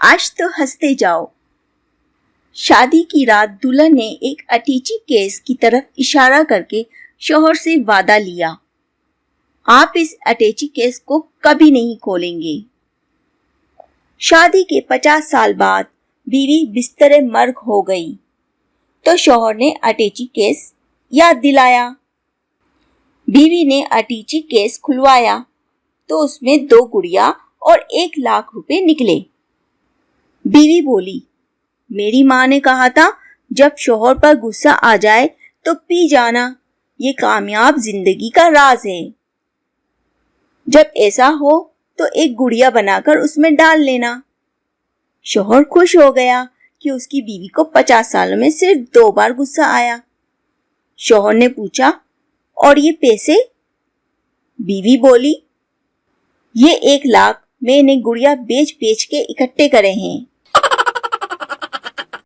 آج تو ہنستے جاؤ۔ شادی کی رات دلہن نے ایک اٹیچی کیس کی طرف اشارہ کر کے شوہر سے وعدہ لیا، آپ اس اٹیچی کیس کو کبھی نہیں کھولیں گے۔ شادی کے 50 سال بعد بیوی بستر مرگ ہو گئی تو شوہر نے اٹیچی کیس یاد دلایا۔ بیوی نے اٹیچی کیس کھلوایا تو اس میں 2 گڑیا اور 1 لاکھ روپے نکلے۔ بیوی بولی، میری ماں نے کہا تھا جب شوہر پر غصہ آ جائے تو پی جانا، یہ کامیاب زندگی کا راز ہے۔ جب ایسا ہو تو 1 گڑیا بنا کر اس میں ڈال لینا۔ شوہر خوش ہو گیا کہ اس کی بیوی کو 50 سالوں میں صرف 2 بار غصہ آیا۔ شوہر نے پوچھا، اور یہ پیسے؟ بیوی بولی، یہ 1 لاکھ میں نے گڑیا بیچ کے اکٹھے کرے ہیں۔